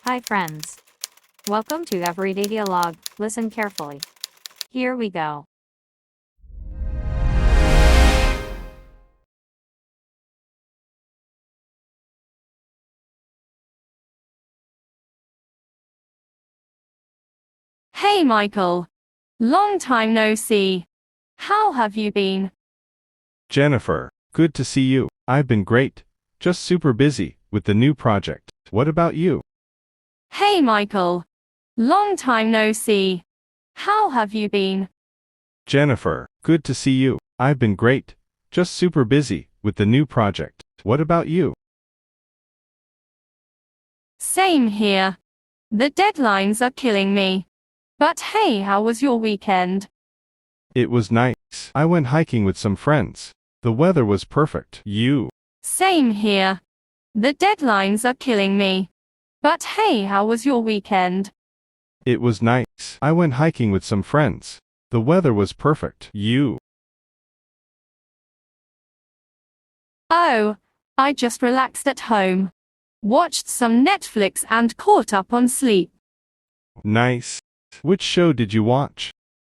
Hi friends. Welcome to Everyday Dialogue. Listen carefully. Here we go. Hey Michael. Long time no see. How have you been? Jennifer, good to see you. I've been great. Just super busy with the new project. What about you? Hey Michael. Long time no see. How have you been? Jennifer, good to see you. I've been great. Just super busy with the new project. What about you? Same here. The deadlines are killing me. But hey, how was your weekend? It was nice. I went hiking with some friends. The weather was perfect. You? Same here. The deadlines are killing me. But hey, how was your weekend? It was nice. I went hiking with some friends. The weather was perfect. You? Oh, I just relaxed at home. Watched some Netflix and caught up on sleep. Nice. Which show did you watch?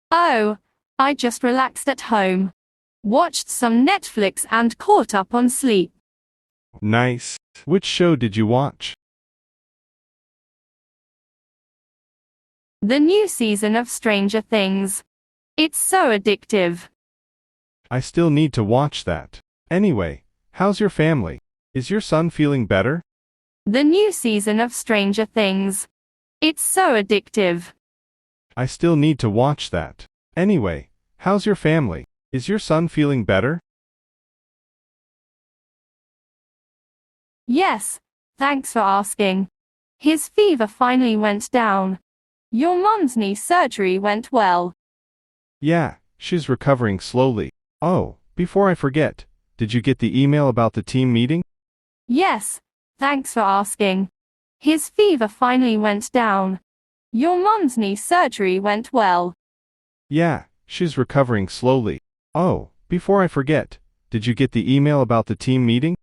Oh, I just relaxed at home. Watched some Netflix and caught up on sleep. Nice. Which show did you watch? The new season of Stranger Things. It's so addictive. I still need to watch that. Anyway, how's your family? Is your son feeling better? The new season of Stranger Things. It's so addictive. I still need to watch that. Anyway, how's your family? Is your son feeling better? Yes, thanks for asking. His fever finally went down. Your mom's knee surgery went well. Yeah, she's recovering slowly. Oh, before I forget, did you get the email about the team meeting? Yes, thanks for asking. His fever finally went down. Your mom's knee surgery went well. Yeah, she's recovering slowly. Oh, before I forget, did you get the email about the team meeting?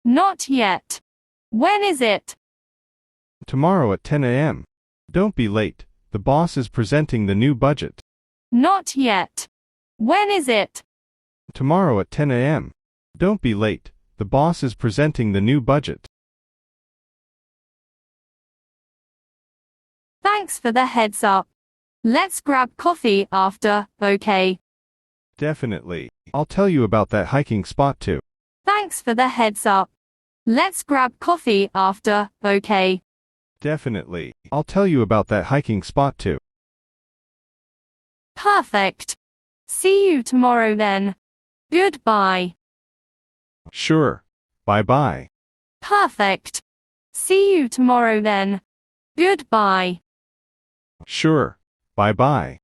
Not yet. When is it? Tomorrow at 10 a.m. Don't be late. The boss is presenting the new budget. Not yet. When is it? Tomorrow at 10 a.m. Don't be late. The boss is presenting the new budget. Thanks for the heads up. Let's grab coffee after, okay? Definitely. I'll tell you about that hiking spot too. Thanks for the heads up. Let's grab coffee after, okay? Definitely. I'll tell you about that hiking spot too. Perfect. See you tomorrow then. Goodbye. Sure. Bye-bye. Perfect. See you tomorrow then. Goodbye. Sure. Bye-bye.